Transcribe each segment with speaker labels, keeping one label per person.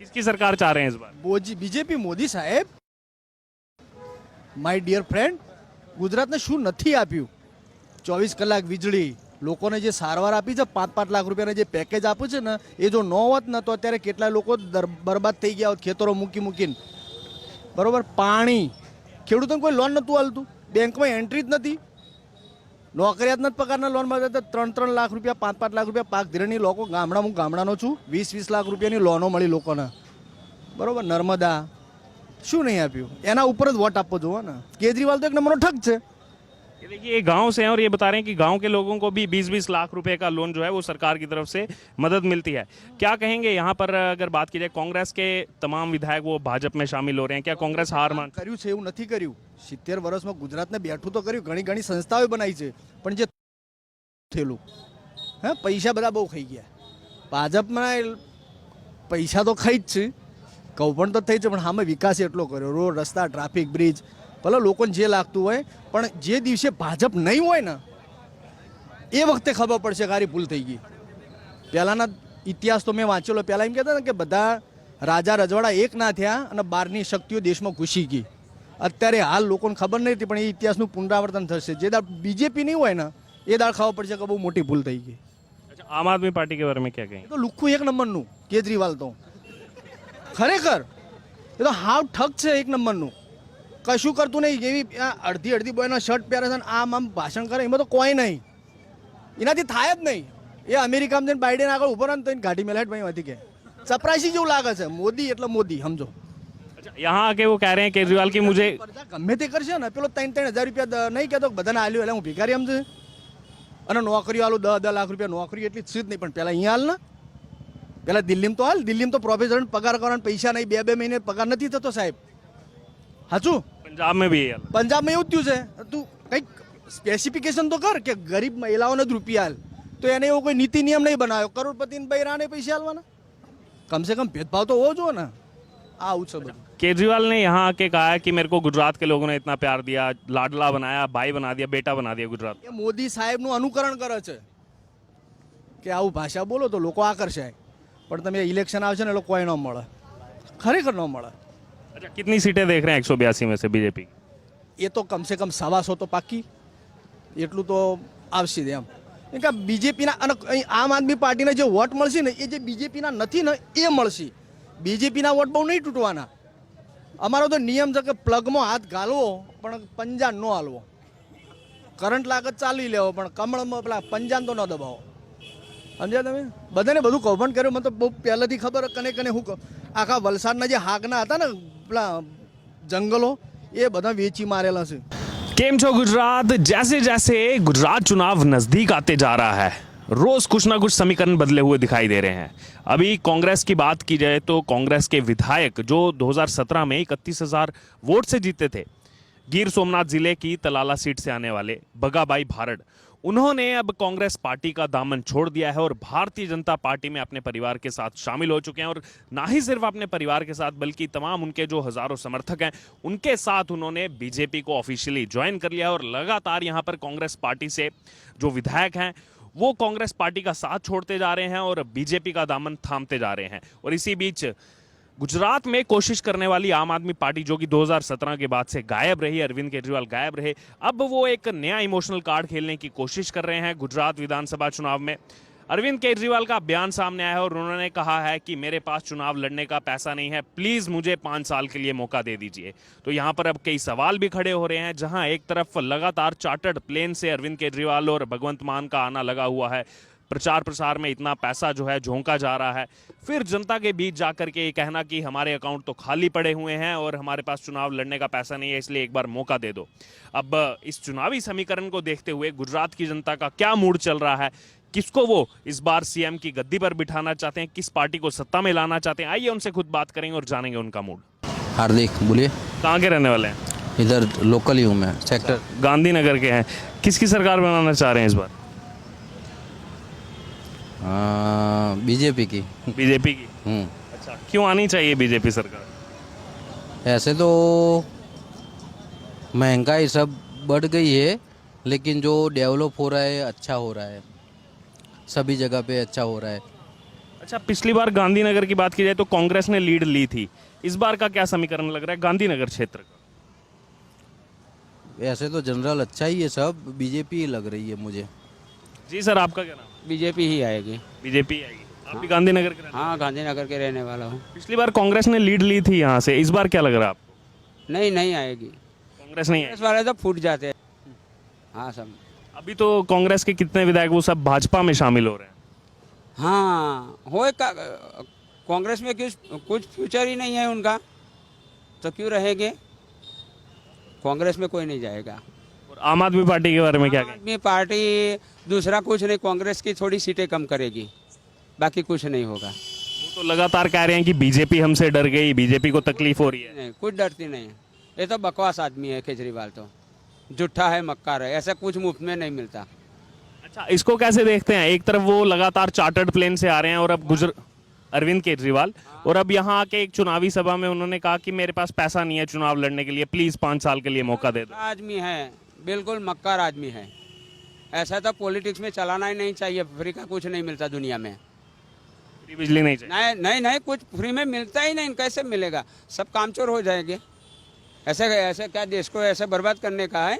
Speaker 1: किसकी सरकार चाह रहे हैं इस बार?
Speaker 2: बीजेपी मोदी साहेब માય ડિયર ફ્રેન્ડ, ગુજરાતને શું નથી આપ્યું? 24 કલાક વીજળી, લોકોને જે સારવાર આપી છે, 5-5 લાખ રૂપિયાના જે પેકેજ આપ્યું છે ને, એ જો ન હોત ને તો અત્યારે કેટલા લોકો બરબાદ થઈ ગયા હોત ખેતરો મૂકીને. બરોબર, પાણી, ખેડૂતોને કોઈ લોન નહોતું હાલતું, બેંકમાં એન્ટ્રી જ નથી, નોકરિયાત નથી પગારના લોન મળે તો 3-3 લાખ રૂપિયા 5-5 લાખ રૂપિયા પાક ધિરાણની લોકો હું ગામડાનો છું, 20-20 લાખ રૂપિયાની લોનો મળી લોકોને. બરોબર, નર્મદા શું નહીં આપ્યું? એના ઉપર જ વોટ આપવો જોવો ને. केजरीवाल तो एक नंबर ठग છે.
Speaker 1: ये देखिए ये गांव से हैं और ये बता रहे हैं कि गांव के लोगों को भी 20-20 लाख रुपए का लोन जो है वो सरकार की तरफ से मदद मिलती है. क्या कहेंगे यहाँ पर अगर बात की जाए, कांग्रेस के तमाम विधायक वो भाजपा में शामिल हो रहे हैं, क्या कांग्रेस हार मान
Speaker 2: કર્યું છે એવું નથી કર્યું? 70 વર્ષમાં ગુજરાતને બેઠું તો કર્યું, ઘણી ઘણી સંસ્થાઓ બનાવી છે, પણ જે થયેલું પૈસા બધા બહુ ખાઈ ગયા. ભાજપમાં પૈસા તો ખાઈ જ છે, કૌભાંડ તો થઈ છે, પણ સામે વિકાસ એટલો કર્યો, રોડ રસ્તા ટ્રાફિક બ્રિજ, ભલે લોકોને જે લાગતું હોય, પણ જે દિવસે ભાજપ નહીં હોય ને એ વખતે ખબર પડશે કે આરી ભૂલ થઈ ગઈ. પહેલાંના ઇતિહાસ તો મેં વાંચેલો, પહેલાં એમ કહેતા ને કે બધા રાજા રજવાડા એક ના થયા અને બહારની શક્તિઓ દેશમાં ઘૂસી ગઈ. અત્યારે હાલ લોકોને ખબર નહીં હતી, પણ એ ઇતિહાસનું પુનરાવર્તન થશે. જે દાળ બીજેપી નહીં હોય ને એ દાળ ખબર પડશે કે બહુ મોટી ભૂલ થઈ ગઈ.
Speaker 1: आम आदमी पार्टी के बारे में क्या कहेंगे?
Speaker 2: એ તો લુખ્ખું એક નંબરનું કેજરીવાલ તો ખરેખર એ તો હાવ ઠગ છે એક નંબરનું. કશું કરતું નહીં, એવી અડધી બોયના શર્ટ પહેરે છે, આમ ભાષણ કરે, એમાં તો કોઈ નહીં, એનાથી થાય જ નહીં. એ અમેરિકામાં જઈને બાઇડેન આગળ ઉભો રહે ને તો એને ગાડી મેલાટ ભાઈ હતી કે ચપરાસી જેવું લાગે છે. મોદી એટલે મોદી, સમજો.
Speaker 1: यहाँ आके वो कह रहे हैं केजरीवाल की मुझे
Speaker 2: ગમે તે કરશે ને, પેલો 3-3 હજાર રૂપિયા નહીં કહેતો બધાને આલ્યું, એટલે હું ભિખારી સમજે. અને નોકરીઓ આલું 10-10 લાખ રૂપિયા નોકરી એટલી જ નહીં, પણ પહેલાં અહીંયા હાલ ને, પહેલાં દિલ્હીમાં તો હાલ. દિલ્હીમાં તો પ્રોફેસરને પગાર કરવાનો પૈસા નહીં, 2-2 મહિને પગાર નથી થતો સાહેબ. સાચું?
Speaker 1: पंजाब में भी है.
Speaker 2: પંજાબમાં એવું થયું છે. તું કંઈક સ્પેસિફિકેશન તો કર કે ગરીબ મહિલાઓને જ રૂપિયા હાલ, તો એને એવો કોઈ નીતિ નિયમ નહીં બનાવ્યો. કરોડપતિને બૈરાને પૈસા હાલવાના, કમસે કમ ભેદભાવ તો હોવો જોઈએ ને. આવું છે બધું.
Speaker 1: केजरीवाल ने यहाँ आके कहा है कि मेरे को गुजरात के लोगों ने इतना प्यार दिया, लाडला बनाया, भाई बना दिया, बेटा बना दिया गुजरात.
Speaker 2: એ મોદી સાહેબનું અનુકરણ કરે છે કે આવું ભાષા બોલો તો લોકો આકર્ષાય, પણ તમે ઇલેક્શન આવશે ને એટલે કોઈ ન મળે, ખરેખર ન મળે.
Speaker 1: अच्छा, कितनी सीटें देख रहे हैं 182 में से बीजेपी?
Speaker 2: એ તો કમસે કમ 125 તો પાકી, એટલું તો આવશે જ એમ. કારણ કે બીજેપીના અને આમ આદમી પાર્ટીના જે વોટ મળશે ને એ જે બીજેપીના નથી ને એ મળશે. બીજેપીના વોટ બહુ નહીં તૂટવાના. અમારો તો નિયમ છે કે પ્લગમાં હાથ ઘાલવો પણ પંજાન ન હાલવો. કરંટ લાગે ચાલી લેવો પણ કમળમાં પેલા પંજાન તો ન દબાવો. સમજ્યા તમે? બધાને બધું કૌભાંડ કર્યું, મને તો બહુ પહેલેથી ખબર. કને હું આખા વલસાડના જે હાગના હતા ને પેલા જંગલો એ બધા વેચી મારેલા છે.
Speaker 1: केम छो गुजरात? जैसे जैसे गुजरात चुनाव नजदीक आते जा रहा है, रोज कुछ ना कुछ समीकरण बदले हुए दिखाई दे रहे हैं. अभी कांग्रेस की बात की जाए तो कांग्रेस के विधायक जो 2017 में 31,000 वोट से जीते थे, गिर सोमनाथ जिले की तलाला सीट से आने वाले बगाबाई भारत, उन्होंने अब कांग्रेस पार्टी का दामन छोड़ दिया है और भारतीय जनता पार्टी में अपने परिवार के साथ शामिल हो चुके हैं. और ना ही सिर्फ अपने परिवार के साथ बल्कि तमाम उनके जो हजारों समर्थक हैं उनके साथ उन्होंने बीजेपी को ऑफिशियली ज्वाइन कर लिया. और लगातार यहाँ पर कांग्रेस पार्टी से जो विधायक हैं वो कांग्रेस पार्टी का साथ छोड़ते जा रहे हैं और बीजेपी का दामन थामते जा रहे हैं. और इसी बीच गुजरात में कोशिश करने वाली आम आदमी पार्टी, जो कि 2017 के बाद से गायब रही, अरविंद केजरीवाल गायब रहे, अब वो एक नया इमोशनल कार्ड खेलने की कोशिश कर रहे हैं. गुजरात विधानसभा चुनाव में अरविंद केजरीवाल का बयान सामने आया है और उन्होंने कहा है कि मेरे पास चुनाव लड़ने का पैसा नहीं है, प्लीज मुझे 5 साल के लिए मौका दे दीजिए. तो यहाँ पर अब कई सवाल भी खड़े हो रहे हैं. जहां एक तरफ लगातार चार्टर्ड प्लेन से अरविंद केजरीवाल और भगवंत मान का आना लगा हुआ है, प्रचार प्रसार में इतना पैसा जो है झोंका जा रहा है, फिर जनता के बीच जाकर के ये कहना कि हमारे अकाउंट तो खाली पड़े हुए हैं और हमारे पास चुनाव लड़ने का पैसा नहीं है, इसलिए एक बार मौका दे दो. अब इस चुनावी समीकरण को देखते हुए गुजरात की जनता का क्या मूड चल रहा है, किसको वो इस बार सीएम की गद्दी पर बिठाना चाहते हैं, किस पार्टी को सत्ता में लाना चाहते हैं, आइए उनसे खुद बात करेंगे और जानेंगे उनका मूड.
Speaker 3: हार्दिक बोलिए.
Speaker 1: कहाँ के रहने वाले हैं?
Speaker 3: इधर लोकल ही हूँ मैं, सेक्टर
Speaker 1: गांधीनगर के हैं. किसकी सरकार बनाना चाह रहे हैं इस बार?
Speaker 3: बीजेपी की.
Speaker 1: बीजेपी की. अच्छा, क्यों आनी चाहिए बीजेपी सरकार?
Speaker 3: ऐसे तो महंगाई सब बढ़ गई है, लेकिन जो डेवलप हो रहा है अच्छा हो रहा है, सभी जगह पे अच्छा हो रहा है.
Speaker 1: अच्छा, पिछली बार गांधीनगर की बात की जाए तो कांग्रेस ने लीड ली थी, इस बार का क्या समीकरण लग रहा है गांधीनगर क्षेत्र का?
Speaker 3: ऐसे तो जनरल अच्छा ही है, सब बीजेपी ही लग रही है मुझे।
Speaker 1: जी सर, आपका क्या नाम है?
Speaker 4: बीजेपी ही आएगी।
Speaker 1: बीजेपी आएगी। आप भी गांधीनगर के रहने
Speaker 4: हाँ, गांधीनगर के रहने वाला हूँ।
Speaker 1: वाले? पिछली बार कांग्रेस ने लीड ली थी यहाँ से, इस बार क्या लग रहा है आपको?
Speaker 4: नहीं, नहीं आएगी।
Speaker 1: कांग्रेस नहीं
Speaker 4: कांग्रेस
Speaker 1: आएगी।
Speaker 4: वाले तो फूट जाते हैं। हाँ सब।
Speaker 1: अभी तो कांग्रेस के कितने विधायक वो सब भाजपा में शामिल हो रहे हैं।
Speaker 4: हाँ कांग्रेस में कुछ फ्यूचर ही नहीं है उनका, तो क्यों रहेंगे? कांग्रेस में कोई नहीं जाएगा।
Speaker 1: और आम आदमी पार्टी के बारे में क्या
Speaker 4: आम
Speaker 1: कहेंगे?
Speaker 4: आदमी पार्टी दूसरा कुछ नहीं, कांग्रेस की थोड़ी सीटें कम करेगी, बाकी कुछ नहीं होगा।
Speaker 1: वो तो लगातार कह रहे हैं कि बीजेपी हमसे डर गई, बीजेपी को तकलीफ हो रही है।
Speaker 4: नहीं, कुछ डरती नहीं है। ये तो बकवास आदमी है केजरीवाल, तो जुट्ठा है, मक्कार है, ऐसा कुछ मुफ्त में नहीं मिलता।
Speaker 1: अच्छा, इसको कैसे देखते हैं? एक तरफ वो लगातार चार्टर्ड प्लेन से आ रहे हैं और अब अरविंद केजरीवाल, और अब यहाँ आके एक चुनावी सभा में उन्होंने कहा कि मेरे पास पैसा नहीं है चुनाव लड़ने के लिए, प्लीज 5 साल के लिए मौका दे दो।
Speaker 4: आदमी है, बिल्कुल मक्कार आदमी है। ऐसा तो पॉलिटिक्स में चलाना ही नहीं चाहिए। फ्री का कुछ नहीं मिलता दुनिया में।
Speaker 1: फ्री बिजली नहीं चाहिए।
Speaker 4: नहीं नहीं नहीं, कुछ फ्री में मिलता ही नहीं, कैसे मिलेगा? सब कामचोर हो जाएंगे। ऐसे ऐसे क्या देश को ऐसे बर्बाद करने का है?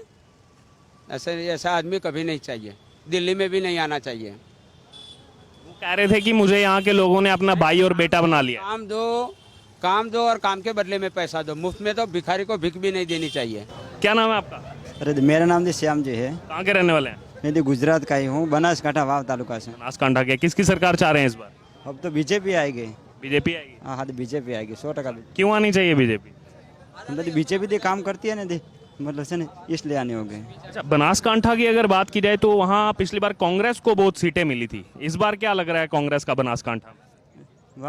Speaker 4: ऐसा आदमी कभी नहीं चाहिए, दिल्ली में भी नहीं आना चाहिए।
Speaker 1: वो कह रहे थे कि मुझे यहाँ के लोगों ने अपना भाई और बेटा बना लिया।
Speaker 4: काम दो और काम के बदले में पैसा दो। मुफ्त में तो भिखारी को भिख भी नहीं देनी चाहिए।
Speaker 1: क्या नाम है आपका?
Speaker 5: अरे मेरा नाम जी श्याम जी है।
Speaker 1: कहाँ के रहने वाले हैं?
Speaker 5: मैं तो गुजरात का ही हूँ, बनासकांठा वाव तालुका से।
Speaker 1: बनासकांठा के। किसकी सरकार चाह रहे हैं इस बार?
Speaker 5: अब तो बीजेपी आएगी।
Speaker 1: बीजेपी आएगी।
Speaker 5: हाँ हाँ, तो बीजेपी आएगी 100%।
Speaker 1: क्यों आनी चाहिए बीजेपी?
Speaker 5: मतलब बीजेपी तो काम करती है ना दी, मतलब से ना, इसलिए आने हो गए।
Speaker 1: अच्छा, बनासकांठा की अगर बात की जाए तो वहाँ पिछली बार कांग्रेस को बहुत सीटें मिली थी, इस बार क्या लग रहा है कांग्रेस का बनासकांठा में?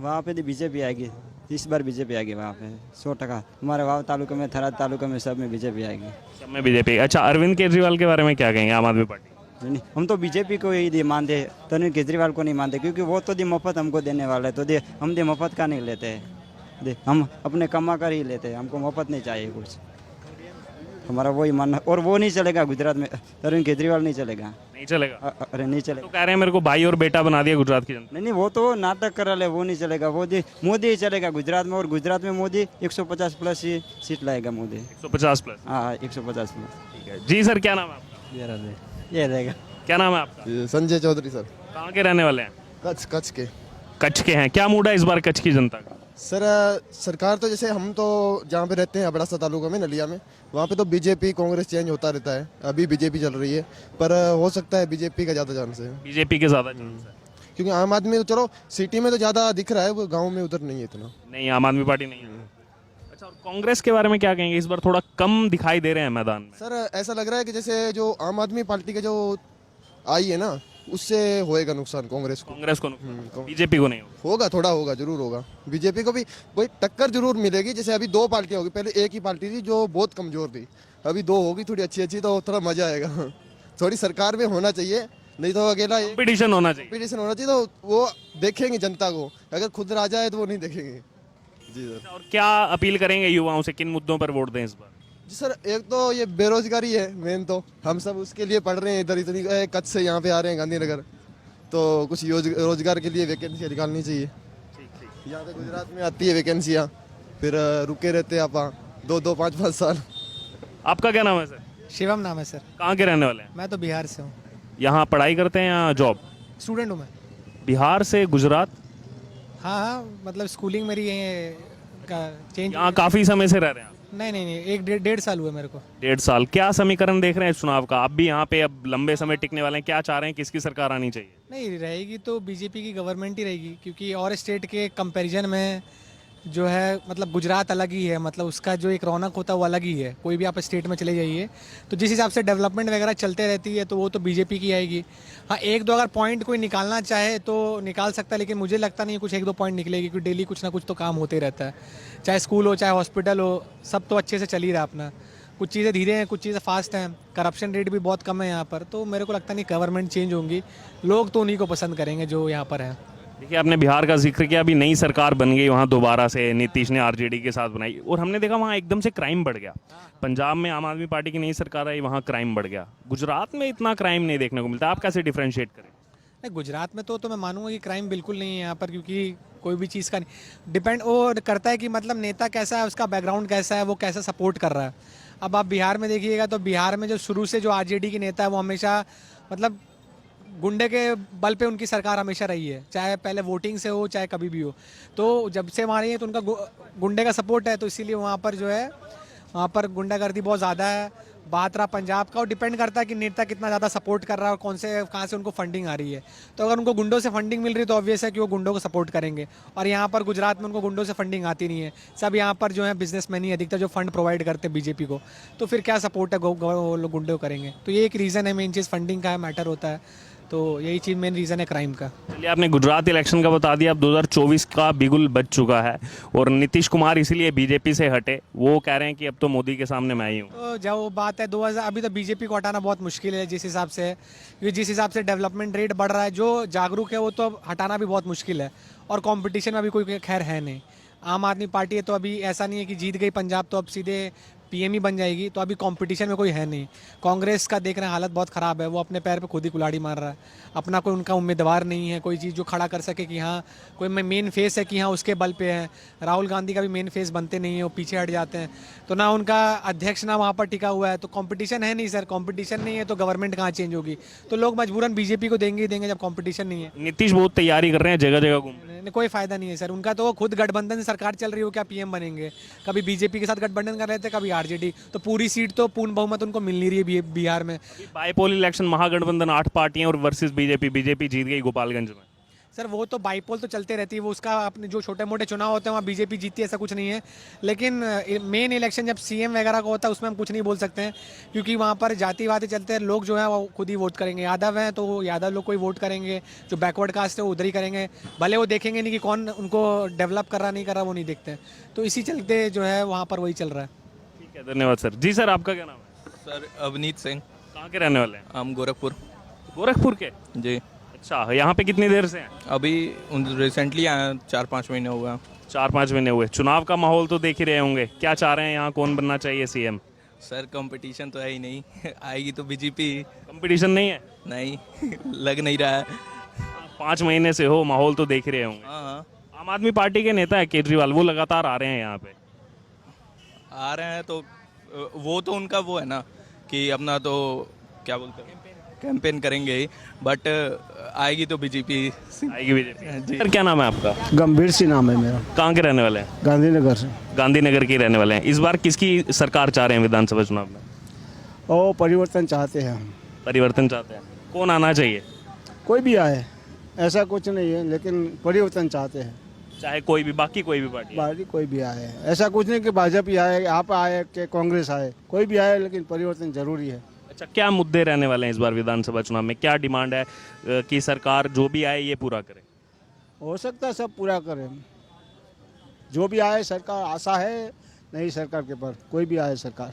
Speaker 5: वहाँ पे तो बीजेपी आएगी, इस बार बीजेपी आएगी वहाँ पे 100%। हमारे वाव तालुका में, थराद तालुका में, सब में बीजेपी आएगी।
Speaker 1: सब में बीजेपी। अच्छा, अरविंद केजरीवाल के बारे में क्या कहेंगे, आम आदमी पार्टी?
Speaker 5: नहीं, हम तो बीजेपी को ही मानते हैं, तो नहीं केजरीवाल को नहीं मानते, क्योंकि वो तो दी मुफ्त हमको देने वाला है। तो दे हम मुफ्त का नहीं लेते हैं, दे हम अपने कमा कर ही लेते हैं, हमको मुफ्त नहीं चाहिए कुछ। हमारा वही मानना, और वो नहीं चलेगा गुजरात में, अरविंद केजरीवाल नहीं चलेगा।
Speaker 1: नहीं चलेगा?
Speaker 5: अरे नहीं
Speaker 1: तो
Speaker 5: चलेगा।
Speaker 1: कह रहे हैं मेरे को भाई और बेटा बना दिया गुजरात की जनता।
Speaker 5: नहीं नहीं, वो तो नाटक कर रहे, वो नहीं चलेगा। मोदी ही चलेगा गुजरात में, और गुजरात में मोदी 150 प्लस ही सीट लाएगा मोदी।
Speaker 1: 150 प्लस।
Speaker 5: हाँ 150 प्लस।
Speaker 1: ठीक है जी सर, क्या नाम है आपका?
Speaker 5: ये रहेगा।
Speaker 1: क्या नाम है आपका?
Speaker 6: संजय चौधरी सर।
Speaker 1: कहाँ के रहने वाले हैं?
Speaker 6: कच्छ के।
Speaker 1: कच्छ के हैं। क्या मूड है इस बार कच्छ की जनता का?
Speaker 6: सर सरकार तो जैसे हम तो जहाँ पे रहते हैं अबड़ासा तालुका में, नलिया में, वहाँ पे तो बीजेपी कांग्रेस चेंज होता रहता है। अभी बीजेपी चल रही है, पर हो सकता है बीजेपी का ज़्यादा चांस है,
Speaker 1: बीजेपी के ज्यादा चांस है।
Speaker 6: क्योंकि आम आदमी तो चलो सिटी में तो ज़्यादा दिख रहा है, वो गाँव में उधर नहीं है इतना।
Speaker 1: नहीं, आम आदमी पार्टी नहीं है। अच्छा, और कांग्रेस के बारे में क्या कहेंगे? इस बार थोड़ा कम दिखाई दे रहे हैं मैदान में।
Speaker 6: सर ऐसा लग रहा है कि जैसे जो आम आदमी पार्टी के जो आई है ना, उससे होएगा नुकसान कांग्रेस को।
Speaker 1: कांग्रेस को नुकसान, बीजेपी को नहीं होगा।
Speaker 6: होगा, थोड़ा होगा, जरूर होगा। बीजेपी को भी कोई टक्कर जरूर मिलेगी। जैसे अभी 2 पार्टियां होगी, पहले एक ही पार्टी थी जो बहुत कमजोर थी, अभी 2 होगी थोड़ी अच्छी अच्छी, तो थोड़ा मजा आएगा। थोड़ी सरकार में होना चाहिए, नहीं तो अकेला
Speaker 1: कंपटीशन होना चाहिए।
Speaker 6: कंपटीशन होना चाहिए, तो वो देखेंगे जनता को। अगर खुद राजा है तो वो नहीं देखेंगे। जी सर।
Speaker 1: और क्या अपील करेंगे युवाओं से, किन मुद्दों पर वोट दें इस बार?
Speaker 6: जी सर, एक तो ये बेरोजगारी है मेन, तो हम सब उसके लिए पढ़ रहे हैं इधर, इतनी कच्छ से यहाँ पे आ रहे हैं गांधीनगर, तो कुछ रोजगार के लिए वैकेंसी निकालनी चाहिए। यहाँ पे गुजरात में आती है वैकेंसियाँ, फिर रुके रहते हैं आप 2-2, 5-5 साल।
Speaker 1: आपका क्या नाम है सर?
Speaker 7: शिवम नाम है सर।
Speaker 1: कहाँ के रहने वाले हैं?
Speaker 7: मैं तो बिहार से हूँ।
Speaker 1: यहाँ पढ़ाई करते हैं या जॉब?
Speaker 7: स्टूडेंट हूँ मैं।
Speaker 1: बिहार से गुजरात?
Speaker 7: हाँ हाँ, मतलब स्कूलिंग मेरी ये का चेंज।
Speaker 1: यहाँ काफी समय से रह रहे हैं आप?
Speaker 7: नहीं नहीं नहीं, एक डेढ़ साल हुआ मेरे को।
Speaker 1: 1.5 साल। क्या समीकरण देख रहे हैं इस चुनाव का? आप भी यहाँ पे अब लंबे समय टिकने वाले हैं, क्या चाह रहे हैं, किसकी सरकार आनी चाहिए?
Speaker 7: नहीं रहेगी तो बीजेपी की गवर्नमेंट ही रहेगी, क्योंकि और स्टेट के कंपैरिजन में जो है, मतलब गुजरात अलग ही है, मतलब उसका जो एक रौनक होता है वो अलग ही है। कोई भी आप स्टेट में चले जाइए तो जिस हिसाब से डेवलपमेंट वगैरह चलते रहती है, तो वो तो बीजेपी की आएगी। हाँ, 1-2 अगर पॉइंट कोई निकालना चाहे तो निकाल सकता है, लेकिन मुझे लगता नहीं कुछ 1-2 पॉइंट निकलेगी, क्योंकि डेली कुछ ना कुछ तो काम होते ही रहता है। चाहे स्कूल हो, चाहे हॉस्पिटल हो, सब तो अच्छे से चल ही रहा है अपना। कुछ चीज़ें धीरे हैं, कुछ चीज़ें फास्ट हैं। करप्शन रेट भी बहुत कम है यहाँ पर, तो मेरे को लगता नहीं गवर्नमेंट चेंज होंगी, लोग तो उन्हीं को पसंद करेंगे जो यहाँ पर है।
Speaker 1: देखिए, आपने बिहार का जिक्र किया, अभी नई सरकार बन गई वहाँ दोबारा से, नीतीश ने आरजेडी के साथ बनाई, और हमने देखा वहाँ एकदम से क्राइम बढ़ गया। पंजाब में आम आदमी पार्टी की नई सरकार आई, वहाँ क्राइम बढ़ गया। गुजरात में इतना क्राइम नहीं देखने को मिलता। आप कैसे डिफरेंशिएट करें?
Speaker 7: नहीं, गुजरात में तो मैं मानूंगा कि क्राइम बिल्कुल नहीं है यहाँ पर, क्योंकि कोई भी चीज़ का नहीं डिपेंड वो करता है कि मतलब नेता कैसा है, उसका बैकग्राउंड कैसा है, वो कैसा सपोर्ट कर रहा है। अब आप बिहार में देखिएगा तो बिहार में जो शुरू से जो आरजेडी की नेता है वो हमेशा मतलब गुंडे के बल पे उनकी सरकार हमेशा रही है, चाहे पहले वोटिंग से हो चाहे कभी भी हो। तो जब से वहाँ रही है तो उनका गुंडे का सपोर्ट है, तो इसीलिए वहाँ पर जो है वहाँ पर गुंडागर्दी बहुत ज़्यादा है। बात रहा पंजाब का, वो डिपेंड करता है कि नेता कितना ज़्यादा सपोर्ट कर रहा है और कौन से कहाँ से उनको फंडिंग आ रही है। तो अगर उनको गुंडों से फंडिंग मिल रही है तो ऑब्वियस है कि वो गुंडों को सपोर्ट करेंगे। और यहाँ पर गुजरात में उनको गुंडों से फंडिंग आती नहीं है, सब यहाँ पर जो है बिजनेसमैन ही अधिकतर जो फंड प्रोवाइड करते हैं बीजेपी को, तो फिर क्या सपोर्ट है वो लोग गुंडे को करेंगे। तो ये एक रीज़न है, मेन चीज़ फंडिंग का मैटर होता है, तो यही चीज़ मेन रीज़न है क्राइम का।
Speaker 1: चलिए, आपने गुजरात इलेक्शन का बता दिया, अब 2024 का बिगुल बज चुका है और नीतीश कुमार इसीलिए बीजेपी से हटे। वो कह रहे हैं कि अब तो मोदी के सामने मैं ही हूँ।
Speaker 7: तो जब वो बात है 2000 अभी तो बीजेपी को हटाना बहुत मुश्किल है जिस हिसाब से, क्योंकि जिस हिसाब से डेवलपमेंट रेट बढ़ रहा है, जो जागरूक है वो तो हटाना भी बहुत मुश्किल है। और कंपटीशन में अभी कोई खैर है नहीं। आम आदमी पार्टी है तो अभी ऐसा नहीं है कि जीत गई पंजाब तो अब सीधे पीएम ही बन जाएगी, तो अभी कंपटीशन में कोई है नहीं। कांग्रेस का देख रहे हैं हालत बहुत ख़राब है, वो अपने पैर पे खुद ही कुल्हाड़ी मार रहा है। अपना कोई उनका उम्मीदवार नहीं है, कोई चीज़ जो खड़ा कर सके कि हाँ कोई मेन फेस है कि हाँ उसके बल पे है। राहुल गांधी का भी मेन फेस बनते नहीं है, वो पीछे हट जाते हैं। तो ना उनका अध्यक्ष ना वहाँ पर टिका हुआ है, तो कंपटीशन है नहीं सर। कंपटीशन नहीं है तो गवर्नमेंट कहाँ चेंज होगी। तो लोग मजबूरन बीजेपी को देंगे ही देंगे जब कंपटीशन नहीं है।
Speaker 1: नीतीश बहुत तैयारी कर रहे हैं, जगह जगह घूम रहे हैं।
Speaker 7: कोई फायदा नहीं है सर उनका, तो वो खुद गठबंधन से सरकार चल रही हो, क्या पीएम बनेंगे। कभी बीजेपी के साथ गठबंधन कर रहे थे, कभी आरजेडी, तो पूरी सीट तो पूर्ण बहुमत उनको मिल नहीं रही है बिहार में।
Speaker 1: बाईपोल इलेक्शन, महागठबंधन 8 पार्टियां और वर्सेस बीजेपी, बीजेपी जीत गई गोपालगंज में।
Speaker 7: सर वो तो बाईपोल तो चलते रहती है, वो उसका अपने जो छोटे मोटे चुनाव होते हैं वहाँ बीजेपी जीतती है, ऐसा कुछ नहीं है। लेकिन मेन इलेक्शन जब सीएम वगैरह का होता है उसमें हम कुछ नहीं बोल सकते हैं, क्योंकि वहाँ पर जातिवादी चलते हैं। लोग जो है वो खुद ही वोट करेंगे। यादव हैं तो यादव लोग को ही वोट करेंगे, जो बैकवर्ड कास्ट है वो उधर ही करेंगे। भले वो देखेंगे नहीं कि कौन उनको डेवलप कर रहा नहीं कर रहा, वो नहीं देखते हैं। तो इसी चलते जो है वहाँ पर वही चल रहा है।
Speaker 1: ठीक है, धन्यवाद सर। जी सर, आपका क्या नाम है?
Speaker 8: सर अवनीत सिंह।
Speaker 1: कहाँ के रहने वाले हैं?
Speaker 8: हम गोरखपुर।
Speaker 1: गोरखपुर के?
Speaker 8: जी।
Speaker 1: अच्छा, यहाँ पे कितनी देर से हैं?
Speaker 8: अभी रिसेंटली आए, 4-5 महीने हुए हैं।
Speaker 1: 4-5 महीने हुए। चुनाव का माहौल तो देख ही रहे होंगे, क्या चाह रहे हैं यहाँ, कौन बनना चाहिए सीएम?
Speaker 8: सर कंपटीशन तो है ही नहीं आएगी तो बीजेपी।
Speaker 1: कंपटीशन नहीं है?
Speaker 8: नहीं लग नहीं रहा है।
Speaker 1: 5 महीने से हो, माहौल तो देख ही रहे होंगे।
Speaker 8: हाँ
Speaker 1: आम आदमी पार्टी के नेता है केजरीवाल, वो लगातार आ रहे हैं यहाँ पे।
Speaker 8: आ रहे हैं तो वो तो उनका वो है ना कि अपना तो क्या बोलते हैं कैंपेन करेंगे ही, बट आएगी तो बीजेपी।
Speaker 1: आएगी बीजेपी।
Speaker 8: जी।
Speaker 1: सर क्या नाम है आपका?
Speaker 9: गंभीर सिंह नाम है मेरा,
Speaker 1: कहाँ के रहने वाले हैं?
Speaker 9: गांधीनगर से।
Speaker 1: गांधीनगर के रहने वाले हैं। इस बार किसकी सरकार चाह रहे हैं विधानसभा चुनाव में?
Speaker 9: और परिवर्तन चाहते हैं हम।
Speaker 1: परिवर्तन चाहते हैं। कौन आना चाहिए?
Speaker 9: कोई भी आए ऐसा कुछ नहीं है, लेकिन परिवर्तन चाहते हैं।
Speaker 1: चाहे कोई भी, बाकी कोई भी पार्टी।
Speaker 9: बाकी कोई भी आए, ऐसा कुछ नहीं कि भाजपा आए, आप आए कि कांग्रेस आए, कोई भी आए, लेकिन परिवर्तन जरूरी है।
Speaker 1: अच्छा, क्या मुद्दे रहने वाले हैं इस बार विधानसभा चुनाव में? क्या डिमांड है कि सरकार जो भी आए ये पूरा करे?
Speaker 9: हो सकता है सब पूरा करें, जो भी आए सरकार, आशा है नई सरकार के पर, कोई भी आए सरकार,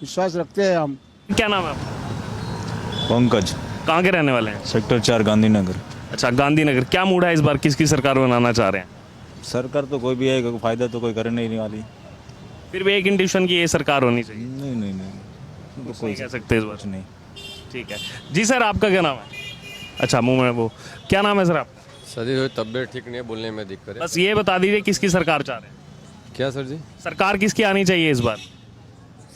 Speaker 9: विश्वास रखते हैं हम।
Speaker 1: क्या नाम है आपका?
Speaker 10: पंकज।
Speaker 1: कहाँ के रहने वाले हैं?
Speaker 10: सेक्टर 4 गांधीनगर।
Speaker 1: अच्छा, गांधीनगर। क्या मूड है इस बार, किसकी सरकार बनाना चाह रहे हैं?
Speaker 10: सरकार तो कोई भी है, कोई फायदा तो कोई करने ही नहीं वाली।
Speaker 1: फिर भी एक इंट्यूशन की ये सरकार होनी चाहिए।
Speaker 10: नहीं नहीं नहीं, तो
Speaker 1: कोई कह सकते इस बार।
Speaker 10: कुछ नहीं।
Speaker 1: ठीक है जी सर, आपका क्या नाम है? अच्छा, मुंह में वो क्या नाम है सर आपका?
Speaker 11: सर जी तबीयत ठीक नहीं है, बोलने में दिक्कत है।
Speaker 1: बस ये बता दीजिए किसकी सरकार चाह रहे हैं?
Speaker 11: क्या सर जी?
Speaker 1: सरकार किसकी आनी चाहिए इस बार?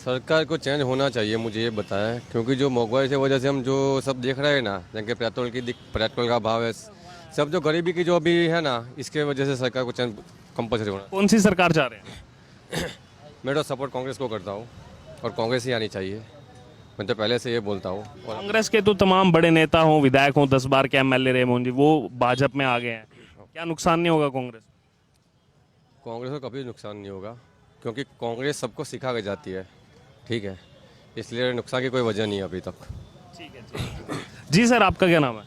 Speaker 11: सरकार को चेंज होना चाहिए, मुझे ये बताया, क्योंकि जो महंगाई की वजह से हम जो सब देख रहे हैं ना, जैसे पेट्रोल का भाव है, सब जो गरीबी की जो अभी है ना, इसके वजह से सरकार को चेंज कंपलसरी होना।
Speaker 1: कौन सी सरकार चाह रहे हैं?
Speaker 11: मैं तो सपोर्ट कांग्रेस को करता हूँ और कांग्रेस ही आनी चाहिए, मैं तो पहले से ये बोलता हूँ। और
Speaker 1: कांग्रेस के तो तमाम बड़े नेता हों, विधायक हों, 10 बार के एमएलए रहे मोहन जी, वो भाजपा में आ गए हैं। क्या नुकसान नहीं होगा कांग्रेस?
Speaker 11: कांग्रेस को कभी नुकसान नहीं होगा, क्योंकि कांग्रेस सबको सिखा के जाती है, ठीक है, इसलिए नुकसान की कोई वजह नहीं है अभी तक।
Speaker 1: ठीक है जी सर, आपका क्या नाम है?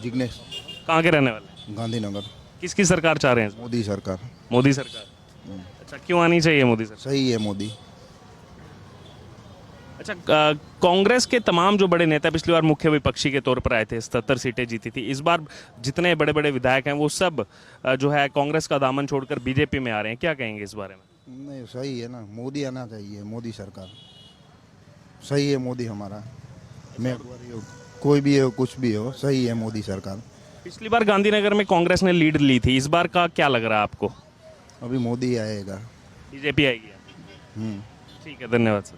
Speaker 6: जिग्नेश।
Speaker 1: कहाँ के रहने वाले?
Speaker 6: गांधीनगर।
Speaker 1: किसकी सरकार चाह रहे हैं?
Speaker 6: मोदी सरकार।
Speaker 1: मोदी सरकार। अच्छा, क्यों आनी चाहिए मोदी सरकार?
Speaker 6: सही है मोदी।
Speaker 1: अच्छा, कांग्रेस के तमाम जो बड़े नेता पिछली बार मुख्य विपक्षी के तौर पर आए थे, 77 सीटें जीती थी। इस बार जितने बड़े बड़े विधायक हैं वो सब जो है कांग्रेस का दामन छोड़कर बीजेपी में आ रहे हैं। क्या कहेंगे इस बारे में?
Speaker 6: नहीं सही है ना, मोदी आना चाहिए, मोदी सरकार सही है। मोदी हमारा, मैं कोई भी हो कुछ भी हो, सही है मोदी सरकार।
Speaker 1: पिछली बार गांधीनगर में कांग्रेस ने लीड ली थी, इस बार का क्या लग रहा है आपको?
Speaker 6: अभी मोदी आएगा।
Speaker 1: बीजेपी आएगी? ठीक है, धन्यवाद सर।